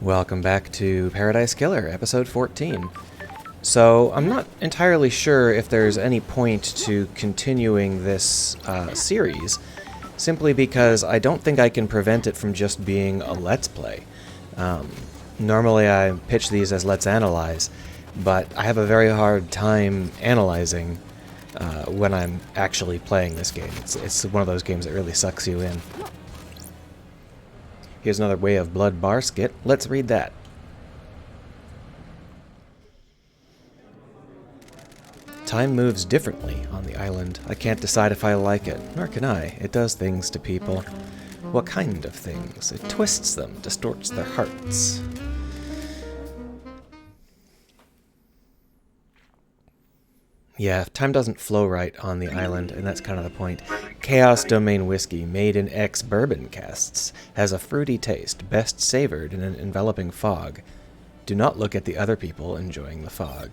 Welcome back to Paradise Killer, episode 14. So, I'm not entirely sure if there's any point to continuing this series, simply because I don't think I can prevent it from just being a Let's Play. Normally I pitch these as Let's Analyze, but I have a very hard time analyzing when I'm actually playing this game. It's one of those games that really sucks you in. Here's another Way of Blood bar skit. Let's read that. Time moves differently on the island. I can't decide if I like it, nor can I. It does things to people. What kind of things? It twists them, distorts their hearts. Yeah, time doesn't flow right on the island, and that's kind of the point. Chaos Domain whiskey, made in ex-bourbon casks, has a fruity taste, best savored in an enveloping fog. Do not look at the other people enjoying the fog.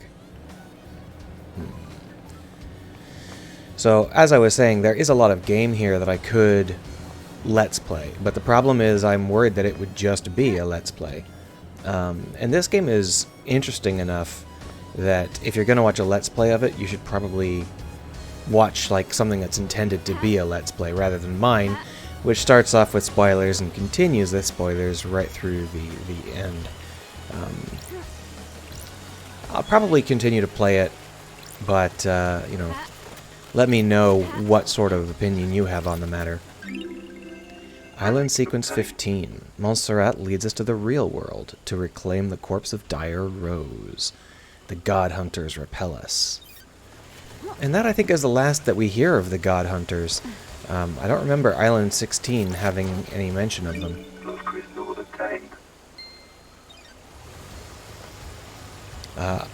So, as I was saying, there is a lot of game here that I could Let's Play, but the problem is I'm worried that it would just be a Let's Play. And this game is interesting enough that if you're going to watch a Let's Play of it, you should probably watch like something that's intended to be a Let's Play rather than mine, which starts off with spoilers and continues with spoilers right through the end. I'll probably continue to play it, but, you know, let me know what sort of opinion you have on the matter. Island Sequence 15. Montserrat leads us to the real world to reclaim the corpse of Dire Rose. The God Hunters repel us. And that, I think, is the last that we hear of the God Hunters. I don't remember Island 16 having any mention of them.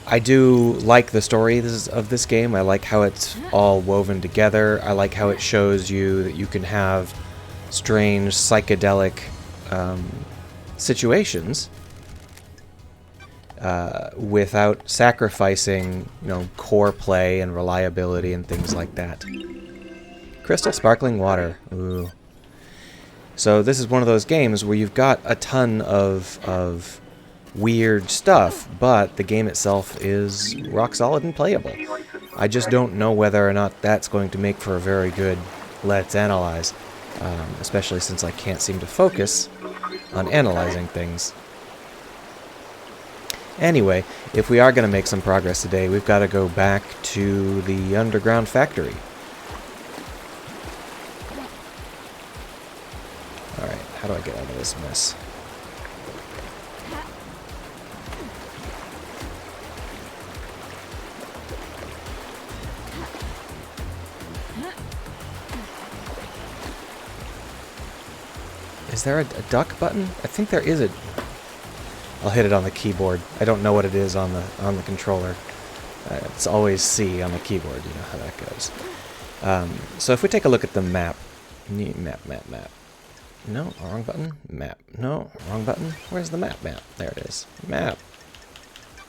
I do like the story of this game. I like how it's all woven together. I like how it shows you that you can have strange, psychedelic situations without sacrificing, you know, core play and reliability and things like that. Crystal sparkling water. Ooh. So this is one of those games where you've got a ton of weird stuff, but the game itself is rock solid and playable. I just don't know whether or not that's going to make for a very good Let's Analyze, especially since I can't seem to focus on analyzing things. Anyway, if we are going to make some progress today, we've got to go back to the underground factory. Alright, how do I get out of this mess? Is there a duck button? I think there is a... I'll hit it on the keyboard. I don't know what it is on the controller. It's always C on the keyboard. You know how that goes. So if we take a look at the map. Map. No, wrong button. Map. No, wrong button. Where's the map? There it is. Map.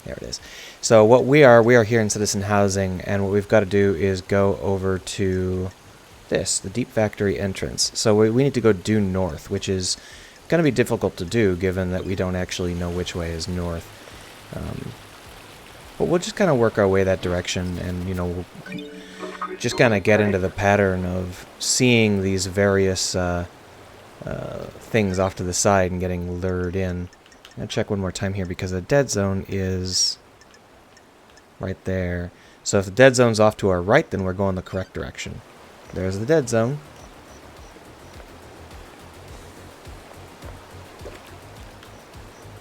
There it is. So what we are here in Citizen Housing, and what we've got to do is go over to this, the Deep Factory entrance. So we need to go due north, which is going to be difficult to do given that we don't actually know which way is north. But we'll just kind of work our way that direction, and, you know, we'll just kind of get into the pattern of seeing these various things off to the side and getting lured in. I'll check one more time here because the dead zone is right there. So if the dead zone's off to our right, then we're going the correct direction. There's the dead zone.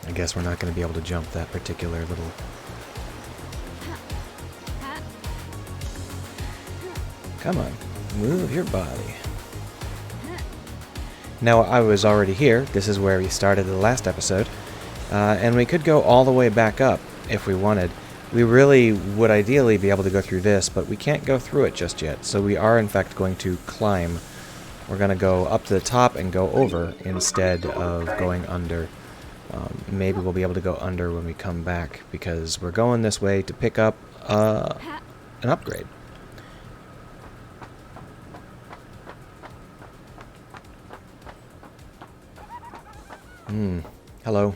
I guess we're not going to be able to jump that particular little... Come on, move your body. Now, I was already here. This is where we started the last episode. And we could go all the way back up if we wanted. We really would ideally be able to go through this, but we can't go through it just yet. So we are, in fact, going to climb. We're going to go up to the top and go over instead of going under. Maybe we'll be able to go under when we come back, because we're going this way to pick up an upgrade. Hello.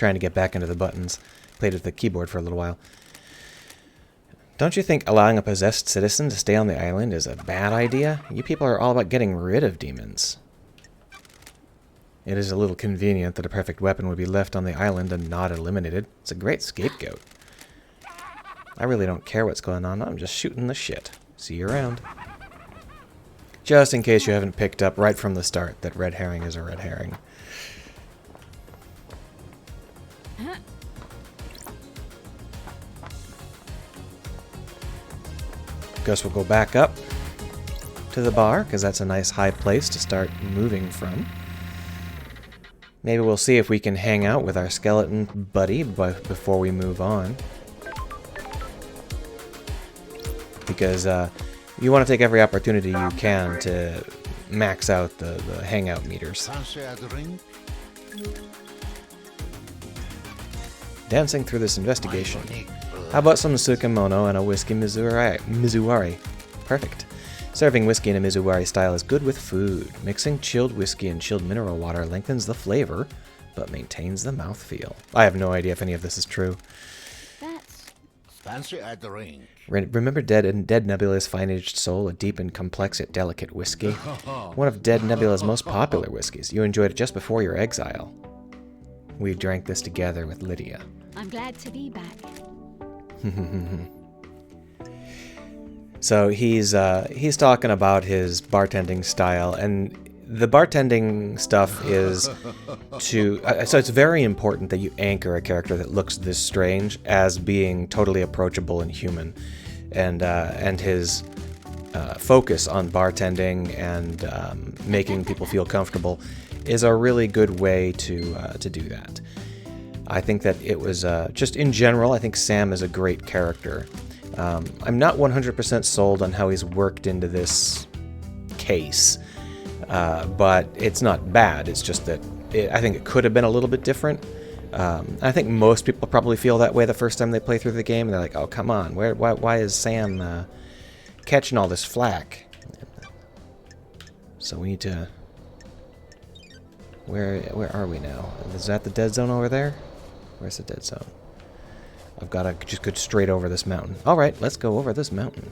trying to get back into the buttons. Played with the keyboard for a little while. Don't you think allowing a possessed citizen to stay on the island is a bad idea? You people are all about getting rid of demons. It is a little convenient that a perfect weapon would be left on the island and not eliminated. It's a great scapegoat. I really don't care what's going on. I'm just shooting the shit. See you around. Just in case you haven't picked up right from the start that red herring is a red herring. Guess we'll go back up to the bar, because that's a nice high place to start moving from. Maybe we'll see if we can hang out with our skeleton buddy before we move on. Because you want to take every opportunity you can to max out the hangout meters. Dancing through this investigation. How about some sukemono and a whiskey mizuwari? Perfect. Serving whiskey in a mizuwari style is good with food. Mixing chilled whiskey and chilled mineral water lengthens the flavor, but maintains the mouthfeel. I have no idea if any of this is true. That's fancy at the ring. Remember Dead Nebula's Fine-Aged Soul, a deep and complex yet delicate whiskey? One of Dead Nebula's most popular whiskeys. You enjoyed it just before your exile. We drank this together with Lydia. I'm glad to be back. So he's talking about his bartending style, and the bartending stuff is to... so it's very important that you anchor a character that looks this strange as being totally approachable and human. And his focus on bartending and making people feel comfortable is a really good way to do that. I think that it was, just in general, I think Sam is a great character. I'm not 100% sold on how he's worked into this case, but it's not bad. It's just that I think it could have been a little bit different. I think most people probably feel that way the first time they play through the game. And they're like, oh, come on, why is Sam catching all this flack? So we need to... Where are we now? Is that the dead zone over there? Where's the dead zone? I've got to just go straight over this mountain. Alright, let's go over this mountain.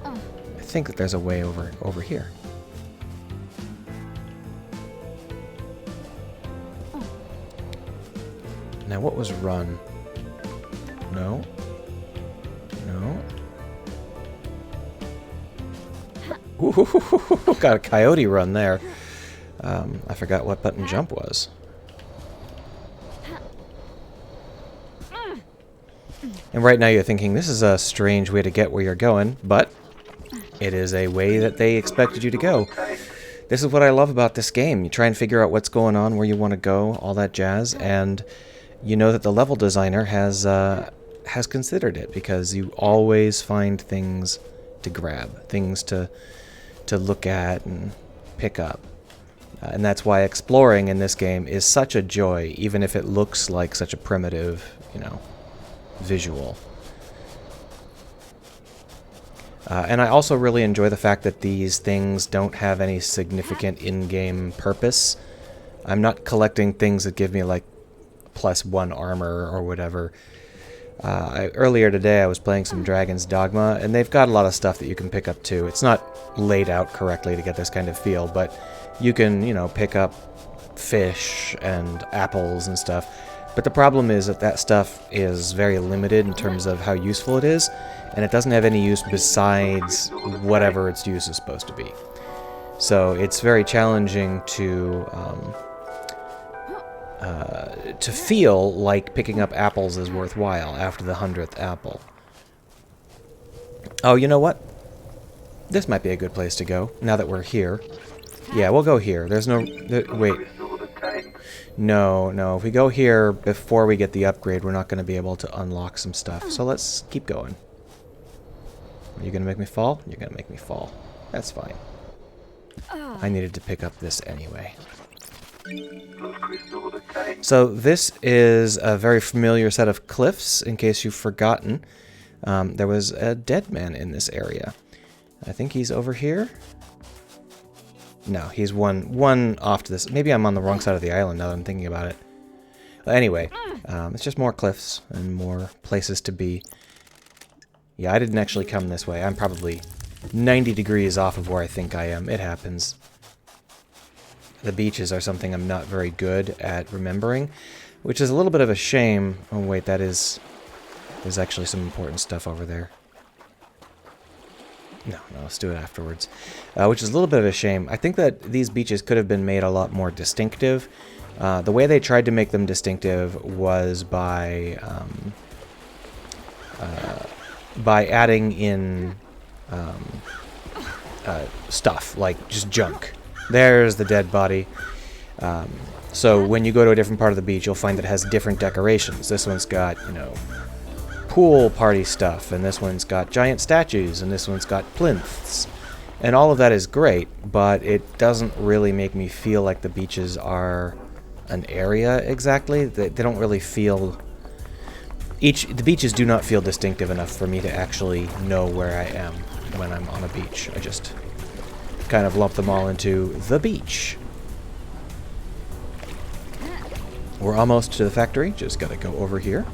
I think that there's a way over here. Now what was run? No. No. Ooh, got a coyote run there. I forgot what button jump was. And right now you're thinking, this is a strange way to get where you're going, but it is a way that they expected you to go. This is what I love about this game. You try and figure out what's going on, where you want to go, all that jazz, and you know that the level designer has considered it, because you always find things to grab, things to look at and pick up. And that's why exploring in this game is such a joy, even if it looks like such a primitive, visual. And I also really enjoy the fact that these things don't have any significant in-game purpose. I'm not collecting things that give me like +1 armor or whatever. Earlier today I was playing some Dragon's Dogma, and they've got a lot of stuff that you can pick up too. It's not laid out correctly to get this kind of feel, but you can, pick up fish and apples and stuff. But the problem is that stuff is very limited in terms of how useful it is, and it doesn't have any use besides whatever its use is supposed to be. So it's very challenging to feel like picking up apples is worthwhile after the 100th apple. Oh, you know what? This might be a good place to go, now that we're here. Yeah, we'll go here. There's no... wait. No. If we go here before we get the upgrade, we're not going to be able to unlock some stuff. So let's keep going. Are you going to make me fall? You're going to make me fall. That's fine. I needed to pick up this anyway. So this is a very familiar set of cliffs, in case you've forgotten. There was a dead man in this area. I think he's over here. No, he's one off to this. Maybe I'm on the wrong side of the island now that I'm thinking about it. Anyway, it's just more cliffs and more places to be. Yeah, I didn't actually come this way. I'm probably 90 degrees off of where I think I am. It happens. The beaches are something I'm not very good at remembering, which is a little bit of a shame. Oh wait, there's actually some important stuff over there. No, let's do it afterwards. Which is a little bit of a shame. I think that these beaches could have been made a lot more distinctive. The way they tried to make them distinctive was by adding in stuff, like just junk. There's the dead body. So when you go to a different part of the beach, you'll find that it has different decorations. This one's got, you know, pool party stuff, and this one's got giant statues, and this one's got plinths. And all of that is great, but it doesn't really make me feel like the beaches are an area exactly. They don't really feel... The beaches do not feel distinctive enough for me to actually know where I am when I'm on a beach. I just kind of lump them all into the beach. We're almost to the factory. Just gotta go over here.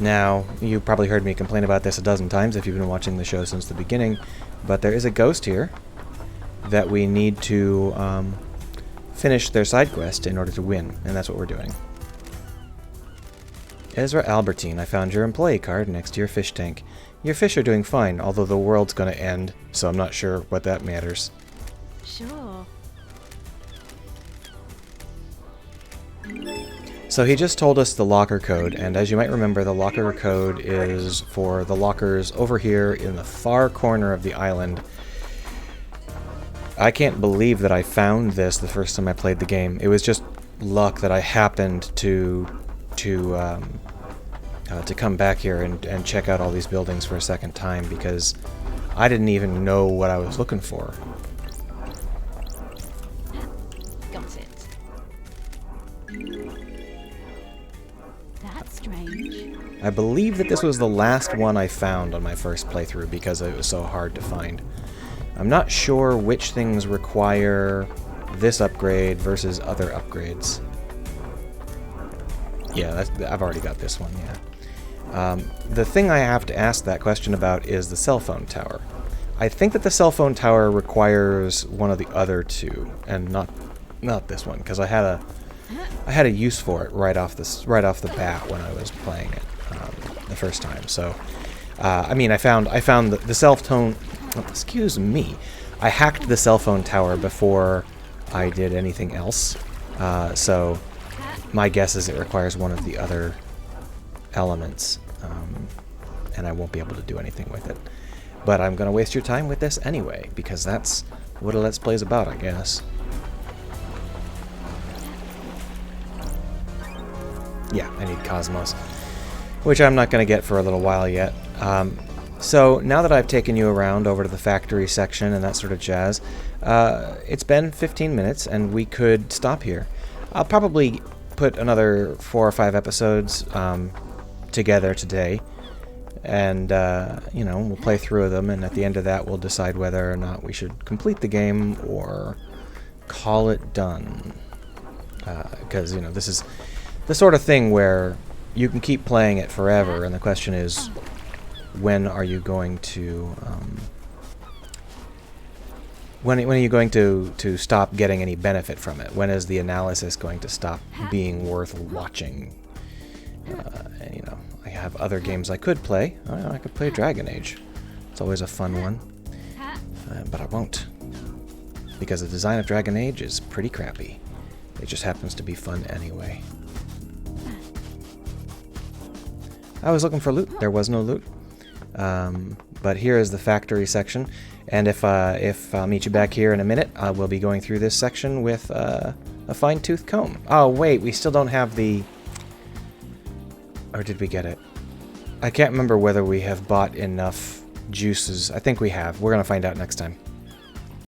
Now, you probably heard me complain about this a dozen times if you've been watching the show since the beginning, but there is a ghost here that we need to finish their side quest in order to win, and that's what we're doing. Ezra Albertine, I found your employee card next to your fish tank. Your fish are doing fine, although the world's gonna end, so I'm not sure what that matters. Sure. So he just told us the locker code, and as you might remember, the locker code is for the lockers over here in the far corner of the island. I can't believe that I found this the first time I played the game. It was just luck that I happened to come back here and check out all these buildings for a second time, because I didn't even know what I was looking for. Got it. That's strange. I believe that this was the last one I found on my first playthrough because it was so hard to find. I'm not sure which things require this upgrade versus other upgrades. Yeah, I've already got this one, yeah. The thing I have to ask that question about is the cell phone tower. I think that the cell phone tower requires one of the other two, and not this one, because I had a use for it right off the bat when I was playing it the first time. So, I mean, I found the cell phone. Oh, excuse me. I hacked the cell phone tower before I did anything else. So, my guess is it requires one of the other elements, and I won't be able to do anything with it. But I'm going to waste your time with this anyway, because that's what a Let's Play is about, I guess. Yeah, I need Cosmos, which I'm not going to get for a little while yet. So now that I've taken you around over to the factory section and that sort of jazz, it's been 15 minutes and we could stop here. I'll probably put another 4 or 5 episodes together today, and you know, we'll play through them, and at the end of that we'll decide whether or not we should complete the game or call it done. Because, you know, this is the sort of thing where you can keep playing it forever, and the question is, when are you going to when are you going to stop getting any benefit from it? When is the analysis going to stop being worth watching? And, you know, I have other games I could play. I could play Dragon Age. It's always a fun one. But I won't, because the design of Dragon Age is pretty crappy. It just happens to be fun anyway. I was looking for loot. There was no loot. But here is the factory section, and if I'll meet you back here in a minute, I will be going through this section with a fine-tooth comb. Oh wait, we still don't have the... Or did we get it? I can't remember whether we have bought enough juices. I think we have. We're gonna find out next time.